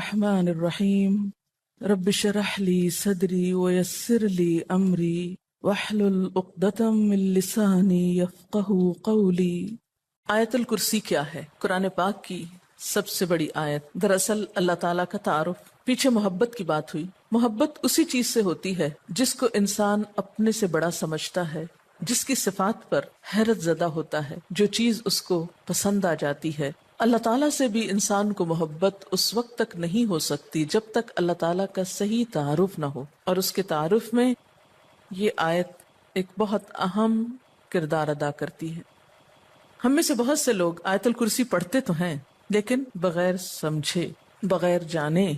الرحمن الرحیم رب اشرح لی صدری ویسر لی امری واحلل عقدۃ من لسانی یفقہوا قولی۔ آیت الکرسی کیا ہے؟ قرآن پاک کی سب سے بڑی آیت۔ دراصل اللہ تعالیٰ کا تعارف، پیچھے محبت کی بات ہوئی۔ محبت اسی چیز سے ہوتی ہے جس کو انسان اپنے سے بڑا سمجھتا ہے، جس کی صفات پر حیرت زدہ ہوتا ہے، جو چیز اس کو پسند آ جاتی ہے۔ اللہ تعالیٰ سے بھی انسان کو محبت اس وقت تک نہیں ہو سکتی جب تک اللہ تعالیٰ کا صحیح تعارف نہ ہو، اور اس کے تعارف میں یہ آیت ایک بہت اہم کردار ادا کرتی ہے۔ ہم میں سے بہت سے لوگ آیت الکرسی پڑھتے تو ہیں، لیکن بغیر سمجھے، بغیر جانے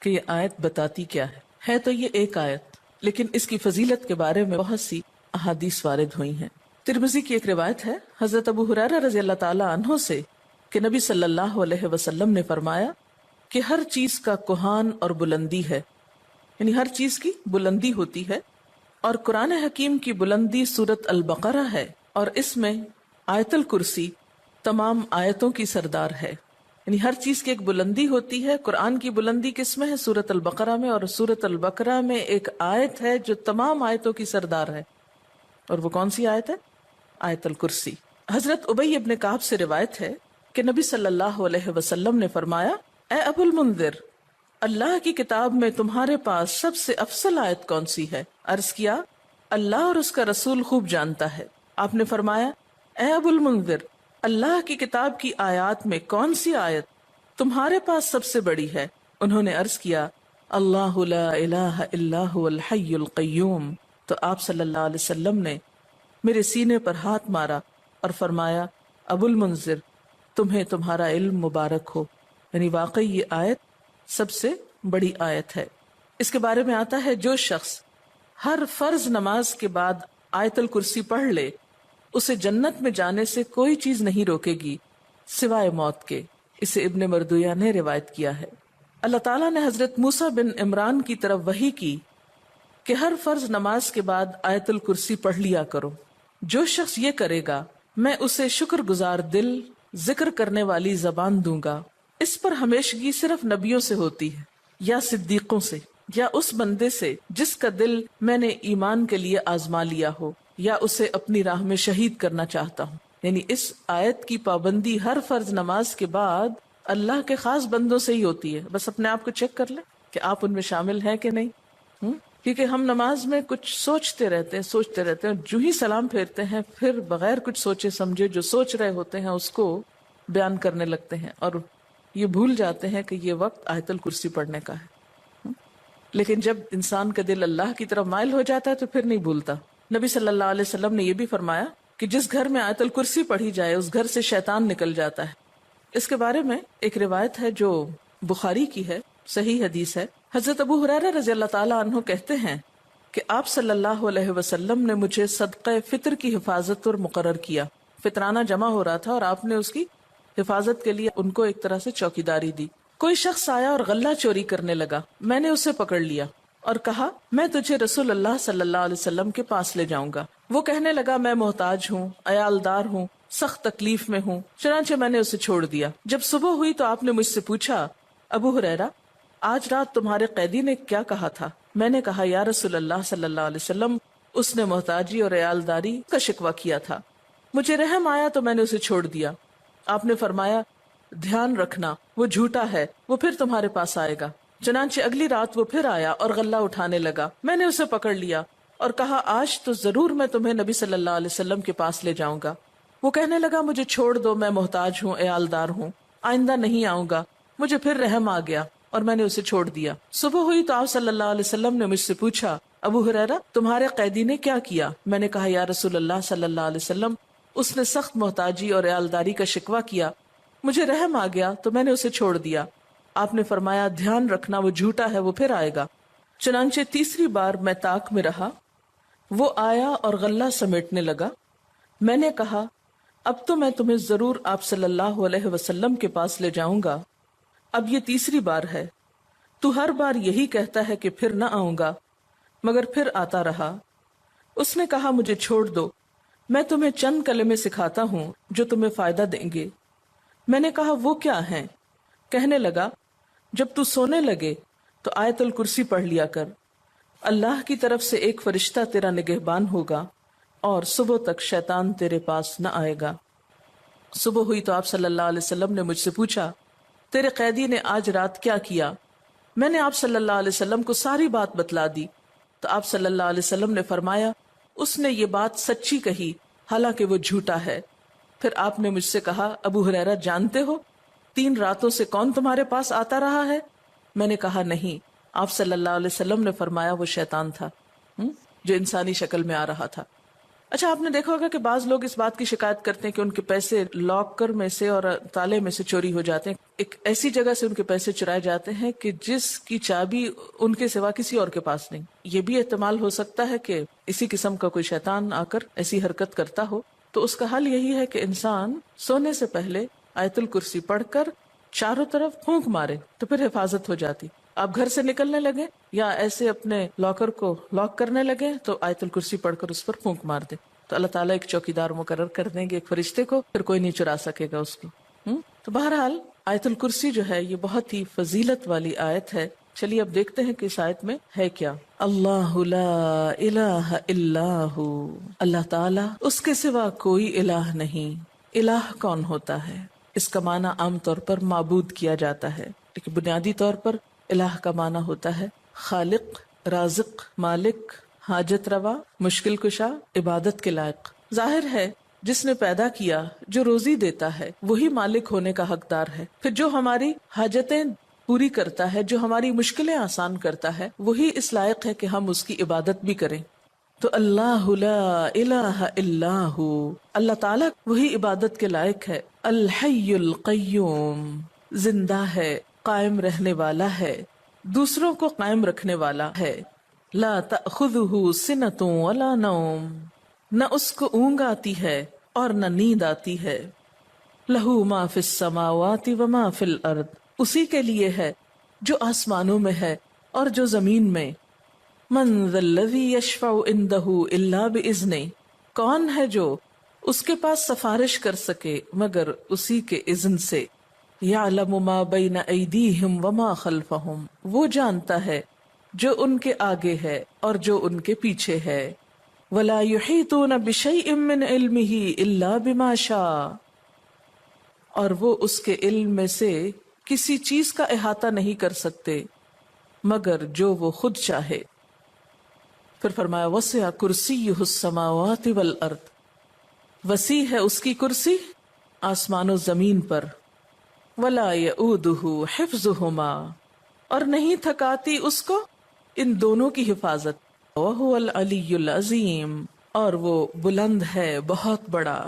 کہ یہ آیت بتاتی کیا ہے تو یہ ایک آیت، لیکن اس کی فضیلت کے بارے میں بہت سی احادیث وارد ہوئی ہیں۔ ترمذی کی ایک روایت ہے حضرت ابو ہریرہ رضی اللہ تعالی عنہ سے کہ نبی صلی اللہ علیہ وسلم نے فرمایا کہ ہر چیز کا کوہان اور بلندی ہے، یعنی ہر چیز کی بلندی ہوتی ہے، اور قرآن حکیم کی بلندی سورۃ البقرہ ہے، اور اس میں آیت الکرسی تمام آیتوں کی سردار ہے۔ یعنی ہر چیز کی ایک بلندی ہوتی ہے۔ قرآن کی بلندی کس میں ہے؟ سورۃ البقرہ میں، اور سورۃ البقرہ میں ایک آیت ہے جو تمام آیتوں کی سردار ہے، اور وہ کون سی آیت ہے؟ آیت الکرسی۔ حضرت ابی ابن کعب سے روایت ہے کہ نبی صلی اللہ علیہ وسلم نے فرمایا، اے ابو المنذر، اللہ کی کتاب میں تمہارے پاس سب سے افضل آیت کون سی ہے؟ عرض کیا، اللہ اور اس کا رسول خوب جانتا ہے۔ آپ نے فرمایا، اے ابو المنذر، اللہ کی کتاب کی آیات میں کون سی آیت تمہارے پاس سب سے بڑی ہے؟ انہوں نے عرض کیا، اللہ لا الہ الا هو الحی القیوم۔ تو آپ صلی اللہ علیہ وسلم نے میرے سینے پر ہاتھ مارا اور فرمایا، ابو المنذر، تمہیں تمہارا علم مبارک ہو۔ یعنی واقعی یہ آیت سب سے بڑی آیت ہے۔ اس کے بارے میں آتا ہے، جو شخص ہر فرض نماز کے بعد آیت الکرسی پڑھ لے، اسے جنت میں جانے سے کوئی چیز نہیں روکے گی سوائے موت کے۔ اسے ابن مردویہ نے روایت کیا ہے۔ اللہ تعالیٰ نے حضرت موسیٰ بن عمران کی طرف وحی کی کہ ہر فرض نماز کے بعد آیت الکرسی پڑھ لیا کرو۔ جو شخص یہ کرے گا، میں اسے شکر گزار دل، ذکر کرنے والی زبان دوں گا۔ اس پر ہمیشگی صرف نبیوں سے ہوتی ہے، یا صدیقوں سے، یا اس بندے سے جس کا دل میں نے ایمان کے لیے آزما لیا ہو، یا اسے اپنی راہ میں شہید کرنا چاہتا ہوں۔ یعنی اس آیت کی پابندی ہر فرض نماز کے بعد اللہ کے خاص بندوں سے ہی ہوتی ہے۔ بس اپنے آپ کو چیک کر لیں کہ آپ ان میں شامل ہیں کہ نہیں۔ کیونکہ ہم نماز میں کچھ سوچتے رہتے ہیں، جو ہی سلام پھیرتے ہیں پھر بغیر کچھ سوچے سمجھے جو سوچ رہے ہوتے ہیں اس کو بیان کرنے لگتے ہیں، اور یہ بھول جاتے ہیں کہ یہ وقت آیت الکرسی پڑھنے کا ہے۔ لیکن جب انسان کا دل اللہ کی طرف مائل ہو جاتا ہے تو پھر نہیں بھولتا۔ نبی صلی اللہ علیہ وسلم نے یہ بھی فرمایا کہ جس گھر میں آیت الکرسی پڑھی جائے اس گھر سے شیطان نکل جاتا ہے۔ اس کے بارے میں ایک روایت ہے جو بخاری کی ہے، صحیح حدیث ہے۔ حضرت ابو ہریرہ رضی اللہ تعالیٰ عنہ کہتے ہیں کہ آپ صلی اللہ علیہ وسلم نے مجھے صدقہ فطر کی حفاظت پر مقرر کیا۔ فطرانہ جمع ہو رہا تھا اور آپ نے اس کی حفاظت کے لیے ان کو ایک طرح سے چوکیداری دی۔ کوئی شخص آیا اور غلہ چوری کرنے لگا، میں نے اسے پکڑ لیا اور کہا، میں تجھے رسول اللہ صلی اللہ علیہ وسلم کے پاس لے جاؤں گا۔ وہ کہنے لگا، میں محتاج ہوں، عیالدار ہوں، سخت تکلیف میں ہوں، چنانچہ میں نے اسے چھوڑ دیا۔ جب صبح ہوئی تو آپ نے مجھ سے پوچھا، ابو ہریرہ، آج رات تمہارے قیدی نے کیا کہا تھا؟ میں نے کہا، یا رسول اللہ صلی اللہ علیہ وسلم، اس نے محتاجی اور عیالداری کا شکوہ کیا تھا، مجھے رحم آیا تو میں نے اسے چھوڑ دیا۔ آپ نے فرمایا، دھیان رکھنا، وہ جھوٹا ہے، وہ پھر تمہارے پاس آئے گا۔ چنانچہ اگلی رات وہ پھر آیا اور غلہ اٹھانے لگا، میں نے اسے پکڑ لیا اور کہا، آج تو ضرور میں تمہیں نبی صلی اللہ علیہ وسلم کے پاس لے جاؤں گا۔ وہ کہنے لگا، مجھے چھوڑ دو، میں محتاج ہوں، عیالدار ہوں، آئندہ نہیں آؤں گا۔ مجھے پھر رحم آ گیا اور میں نے اسے چھوڑ دیا۔ صبح ہوئی تو آپ صلی اللہ علیہ وسلم نے مجھ سے پوچھا، ابو ہریرہ، تمہارے قیدی نے کیا کیا؟ میں نے کہا، یا رسول اللہ صلی اللہ علیہ وسلم، اس نے سخت محتاجی اور عیالداری کا شکوہ کیا، مجھے رحم آ گیا تو میں نے اسے چھوڑ دیا۔ آپ نے فرمایا، دھیان رکھنا، وہ جھوٹا ہے، وہ پھر آئے گا۔ چنانچہ تیسری بار میں طاق میں رہا، وہ آیا اور غلہ سمیٹنے لگا۔ میں نے کہا، اب تو میں تمہیں ضرور آپ صلی اللہ علیہ وسلم کے پاس لے جاؤں گا، اب یہ تیسری بار ہے، تو ہر بار یہی کہتا ہے کہ پھر نہ آؤں گا، مگر پھر آتا رہا۔ اس نے کہا، مجھے چھوڑ دو، میں تمہیں چند کلمے سکھاتا ہوں جو تمہیں فائدہ دیں گے۔ میں نے کہا، وہ کیا ہیں؟ کہنے لگا، جب تو سونے لگے تو آیت الکرسی پڑھ لیا کر، اللہ کی طرف سے ایک فرشتہ تیرا نگہبان ہوگا اور صبح تک شیطان تیرے پاس نہ آئے گا۔ صبح ہوئی تو آپ صلی اللہ علیہ وسلم نے مجھ سے پوچھا تیرے قیدی نے آج رات کیا کیا؟ میں نے آپ صلی اللہ علیہ وسلم کو ساری بات بتلا دی تو آپ صلی اللہ علیہ وسلم نے فرمایا اس نے یہ بات سچی کہی حالانکہ وہ جھوٹا ہے۔ پھر آپ نے مجھ سے کہا ابو ہریرہ جانتے ہو 3 راتوں سے کون تمہارے پاس آتا رہا ہے؟ میں نے کہا نہیں۔ آپ صلی اللہ علیہ وسلم نے فرمایا وہ شیطان تھا جو انسانی شکل میں آ رہا تھا۔ اچھا آپ نے دیکھا ہوگا کہ بعض لوگ اس بات کی شکایت کرتے ہیں کہ ان کے پیسے لاکر میں سے اور تالے میں سے چوری ہو جاتے ہیں، ایک ایسی جگہ سے ان کے پیسے چرائے جاتے ہیں کہ جس کی چابی ان کے سوا کسی اور کے پاس نہیں۔ یہ بھی احتمال ہو سکتا ہے کہ اسی قسم کا کوئی شیطان آ کر ایسی حرکت کرتا ہو، تو اس کا حل یہی ہے کہ انسان سونے سے پہلے آیت الکرسی پڑھ کر چاروں طرف پھونک مارے تو پھر حفاظت ہو جاتی۔ آپ گھر سے نکلنے لگے یا ایسے اپنے لاکر کو لاک کرنے لگے تو آیت الکرسی پڑھ کر اس پر پھونک مار دے تو اللہ تعالیٰ ایک چوکیدار مقرر کر دیں گے، ایک فرشتے کو، پھر کوئی نہیں چرا سکے گا اس کو۔ تو بہرحال آیت الکرسی جو ہے یہ بہت ہی فضیلت والی آیت ہے۔ چلیے اب دیکھتے ہیں کہ اس آیت میں ہے کیا۔ اللہ لا الہ الا ہو، اللہ تعالیٰ اس کے سوا کوئی الہ نہیں۔ الہ کون ہوتا ہے؟ اس کا معنی عام طور پر معبود کیا جاتا ہے، لیکن بنیادی طور پر الہ کا معنی ہوتا ہے خالق، رازق، مالک، حاجت روا، مشکل کشا، عبادت کے لائق۔ ظاہر ہے جس نے پیدا کیا، جو روزی دیتا ہے، وہی مالک ہونے کا حقدار ہے۔ پھر جو ہماری حاجتیں پوری کرتا ہے، جو ہماری مشکلیں آسان کرتا ہے، وہی اس لائق ہے کہ ہم اس کی عبادت بھی کریں۔ تو اللہ لا الہ الا ہو، اللہ تعالیٰ وہی عبادت کے لائق ہے۔ الحی القیوم، زندہ ہے، قائم رہنے والا ہے، دوسروں کو قائم رکھنے والا ہے۔ لا تأخذہ سنۃ ولا نوم، نہ اس کو اونگ آتی ہے اور نہ نیند آتی ہے۔ لہ ما فی السماوات وما فی الارض، اسی کے لیے ہے جو آسمانوں میں ہے اور جو زمین میں۔ من ذا الذی یشفع عندہ الا باذنہ، کون ہے جو اس کے پاس سفارش کر سکے مگر اسی کے اذن سے۔ یعلم ما بین ایدیہم وما خلفہم، وہ جانتا ہے جو ان کے آگے ہے اور جو ان کے پیچھے ہے۔ ولا یحیطون بشیء من علمہ الا بما شاء، اور وہ اس کے علم میں سے کسی چیز کا احاطہ نہیں کر سکتے مگر جو وہ خود چاہے۔ پھر فرمایا وسع کرسیہ السماوات والارض، وسیع ہے اس کی کرسی آسمان و زمین پر۔ ولا یؤودہ حفظہما، اور نہیں تھکاتی اس کو ان دونوں کی حفاظت۔ وہو العلی العظیم، اور وہ بلند ہے، بہت بڑا۔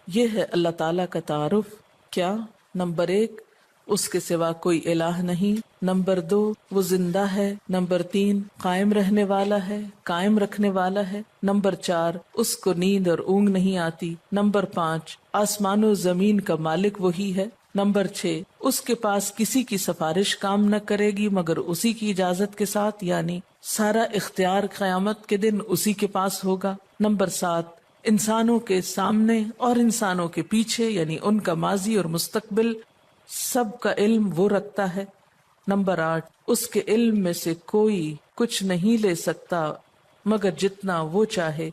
یہ ہے اللہ تعالیٰ کا تعارف۔ کیا؟ نمبر 1 اس کے سوا کوئی الہ نہیں، نمبر 2 وہ زندہ ہے، نمبر 3 قائم رہنے والا ہے، قائم رکھنے والا ہے، نمبر 4 اس کو نیند اور اونگ نہیں آتی، نمبر 5 آسمان و زمین کا مالک وہی ہے، نمبر 6 اس کے پاس کسی کی سفارش کام نہ کرے گی مگر اسی کی اجازت کے ساتھ، یعنی سارا اختیار قیامت کے دن اسی کے پاس ہوگا، نمبر 7 انسانوں کے سامنے اور انسانوں کے پیچھے، یعنی ان کا ماضی اور مستقبل سب کا علم وہ رکھتا ہے، نمبر 8 اس کے علم میں سے کوئی کچھ نہیں لے سکتا مگر جتنا وہ چاہے،